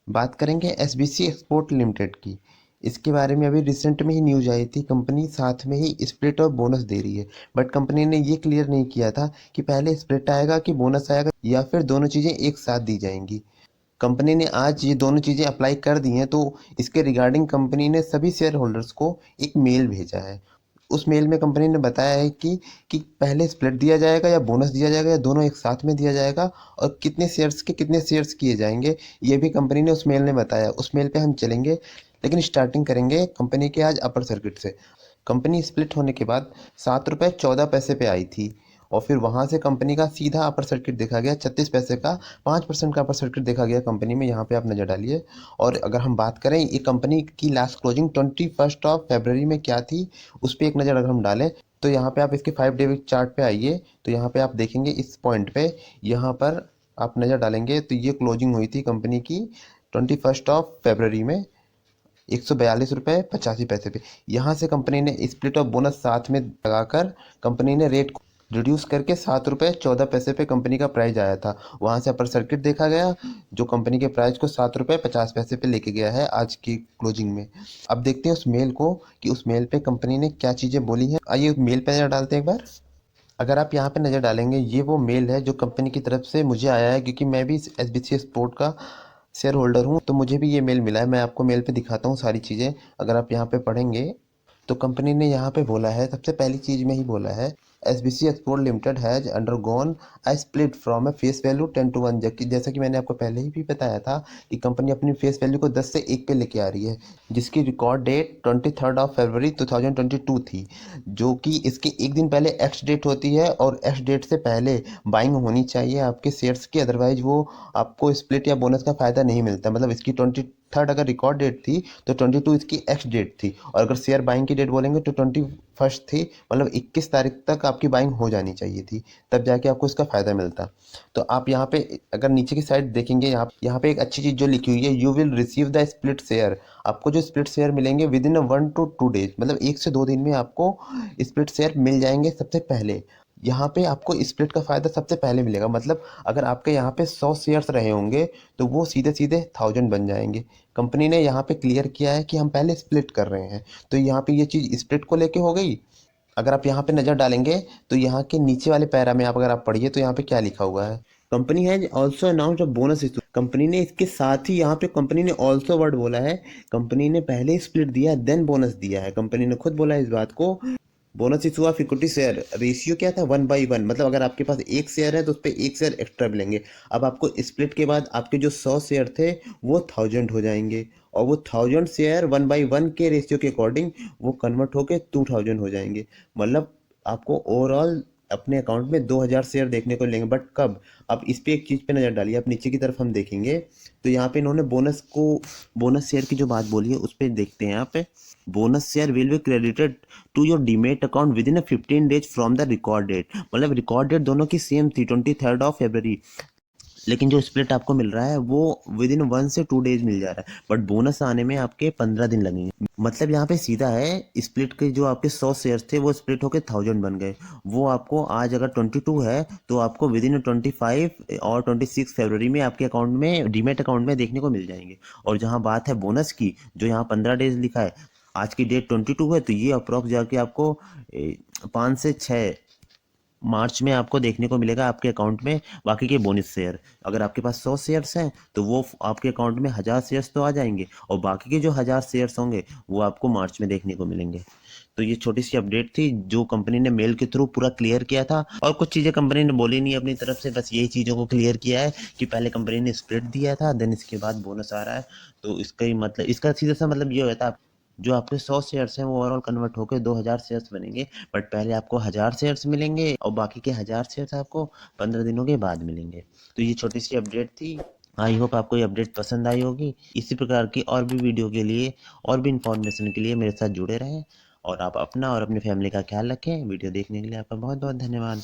बात करेंगे SBC export limited की। इसके बारे में अभी रिसेंट में ही न्यूज़ आई थी, कंपनी साथ में ही स्प्लिट और बोनस दे रही है। बट कंपनी ने ये क्लियर नहीं किया था कि पहले स्प्लिट आएगा कि बोनस आएगा या फिर दोनों चीज़ें एक साथ दी जाएंगी। कंपनी ने आज ये दोनों चीज़ें अप्लाई कर दी हैं, तो इसके रिगार्डिंग कंपनी ने सभी शेयर होल्डर्स को एक मेल भेजा है। उस मेल में कंपनी ने बताया है कि पहले स्प्लिट दिया जाएगा या बोनस दिया जाएगा या दोनों एक साथ में दिया जाएगा, और कितने शेयर्स के कितने शेयर्स किए जाएंगे ये भी कंपनी ने उस मेल में बताया। उस मेल पे हम चलेंगे, लेकिन स्टार्टिंग करेंगे कंपनी के आज अपर सर्किट से। कंपनी स्प्लिट होने के बाद 7 रुपये 14 पैसे पे आई थी, और फिर वहाँ से कंपनी का सीधा अपर सर्किट देखा गया 36 पैसे का। 5% का अपर सर्किट देखा गया कंपनी में, यहाँ पे आप नज़र डालिए। और अगर हम बात करें ये कंपनी की लास्ट क्लोजिंग 21 फरवरी में क्या थी, उस पर एक नज़र अगर हम डालें तो यहाँ पे आप इसके 5 डे चार्ट पे आइए, तो यहाँ पे आप देखेंगे इस पॉइंट पे, यहाँ पर आप नज़र डालेंगे तो ये क्लोजिंग हुई थी कंपनी की 21 फरवरी में 142 रुपये 85 पैसे पे। यहाँ से कंपनी ने स्प्लिट और बोनस साथ में लगाकर कंपनी ने रेट को रिड्यूस करके 7 रुपये 14 पैसे पे कंपनी का प्राइस आया था। वहाँ से अपर सर्किट देखा गया जो कंपनी के प्राइस को 7 रुपये 50 पैसे पे लेके गया है आज की क्लोजिंग में। अब देखते हैं उस मेल को कि उस मेल पे कंपनी ने क्या चीज़ें बोली हैं। आइए मेल पे नज़र डालते हैं एक बार। अगर आप यहाँ पे नज़र डालेंगे, ये वो मेल है जो कंपनी की तरफ से मुझे आया है, क्योंकि मैं भी एसबीसी स्पोर्ट का शेयर होल्डर हूँ, तो मुझे भी ये मेल मिला है। मैं आपको मेल पे दिखाता हूँ सारी चीज़ें। अगर आप यहाँ पे पढ़ेंगे तो कंपनी ने यहाँ पे बोला है, सबसे पहली चीज़ में ही बोला है, SBC export limited has undergone I split from A face value 10 to 1, जबकि जैसा कि मैंने आपको पहले ही भी बताया था कि कंपनी अपनी फेस वैल्यू को 10 से 1 पे लेके आ रही है, जिसकी रिकॉर्ड डेट 23 फरवरी 2022 थी, जो कि इसके एक दिन पहले एक्स डेट होती है, और एक्स डेट से पहले बाइंग होनी चाहिए आपके शेयर्स की, अदरवाइज वो आपको स्प्लिट या बोनस का फ़ायदा नहीं मिलता। मतलब इसकी 23 अगर रिकॉर्ड डेट थी तो 22 इसकी एक्स डेट थी, और अगर शेयर बाइंग की डेट बोलेंगे तो 21 थी। मतलब 21 तारीख तक आपकी बाइंग हो जानी चाहिए थी, तब जाके आपको इसका फ़ायदा मिलता। तो आप यहाँ पे अगर नीचे की साइड देखेंगे, यहाँ पे एक अच्छी चीज़ जो लिखी हुई है, you will receive the split share. आपको जो स्प्लिट शेयर मिलेंगे विद इन 1 to 2 डेज, मतलब 1 से 2 दिन में आपको स्प्लिट शेयर मिल जाएंगे सबसे पहले। यहाँ पे आपको स्प्लिट का फ़ायदा सबसे पहले मिलेगा, मतलब अगर आपके यहाँ पे 100 शेयर्स रहे होंगे तो वो सीधे सीधे 1000 बन जाएंगे। कंपनी ने यहाँ पे क्लियर किया है कि हम पहले स्प्लिट कर रहे हैं, तो यहाँ पे ये चीज़ स्प्लिट को लेके हो गई। अगर आप यहाँ पे नज़र डालेंगे तो यहाँ के नीचे वाले पैरा में आप अगर आप पढ़िए तो यहाँ पे क्या लिखा हुआ है, company has also announced a bonus issue. Company ने इसके साथ ही यहाँ पे कंपनी ने ऑल्सो वर्ड बोला है। कंपनी ने पहले स्प्लिट दिया देन बोनस दिया है, कंपनी ने खुद बोला है इस बात को। Bonus issue of equity share ratio क्या था, 1/1, मतलब अगर आपके पास एक शेयर है तो उस पर एक शेयर एक्स्ट्रा मिलेंगे। अब आपको स्प्लिट के बाद आपके जो 100 शेयर थे वो 1000 हो जाएंगे, और वो 1000 शेयर 1/1 के रेशियो के अकॉर्डिंग वो कन्वर्ट होके 2000 हो जाएंगे। मतलब आपको ओवरऑल अपने अकाउंट में 2000 शेयर देखने को मिलेंगे। बट कब? अब इस पे एक चीज़ पे नज़र डालिए, आप नीचे की तरफ हम देखेंगे तो यहाँ पे इन्होंने बोनस शेयर की जो बात बोली है उस पर देखते हैं यहाँ पे। Bonus share will be credited to your demat account within 15 days from the record date. मतलब रिकॉर्ड डेट दोनों की सेम थी, 23 फरवरी, लेकिन जो स्प्लिट आपको मिल रहा है वो विद इन 1 से 2 डेज मिल जा रहा है, बट बोनस आने में आपके 15 दिन लगेंगे। मतलब यहाँ पे सीधा है, स्प्लिट के जो आपके 100 शेयर्स थे वो स्प्लिट होके 1000 बन गए। वो आपको आज अगर 22 है तो आपको विद इन 25 और 26 फरवरी में आपके अकाउंट में डीमेट अकाउंट में देखने को मिल जाएंगे। और जहाँ बात है बोनस की, जो यहाँ 15 डेज लिखा है, आज की डेट 22 है, तो ये अप्रॉक्स जाके आपको 5 से 6 मार्च में आपको देखने को मिलेगा आपके अकाउंट में बाकी के बोनस शेयर। अगर आपके पास 100 शेयर्स हैं तो वो आपके अकाउंट में 1000 शेयर्स तो आ जाएंगे, और बाकी के जो 1000 शेयर्स होंगे वो आपको मार्च में देखने को मिलेंगे। तो ये छोटी सी अपडेट थी जो कंपनी ने मेल के थ्रू पूरा क्लियर किया था, और कुछ चीज़ें कंपनी ने बोली नहीं अपनी तरफ से, बस यही चीज़ों को क्लियर किया है कि पहले कंपनी ने स्प्लिट दिया था, देन इसके बाद बोनस आ रहा है। तो इसका ही मतलब, इसका सीधा सा मतलब ये होता है, जो आपके 100 शेयर्स हैं वो ओवरऑल कन्वर्ट होकर 2000 शेयर्स बनेंगे। बट पहले आपको 1000 शेयर्स मिलेंगे और बाकी के 1000 शेयर्स आपको 15 दिनों के बाद मिलेंगे। तो ये छोटी सी अपडेट थी। आई होप आपको ये अपडेट पसंद आई होगी। इसी प्रकार की और भी वीडियो के लिए और भी इंफॉर्मेशन के लिए मेरे साथ जुड़े रहें, और आप अपना और अपनी फैमिली का ख्याल रखें। वीडियो देखने के लिए आपका बहुत बहुत धन्यवाद।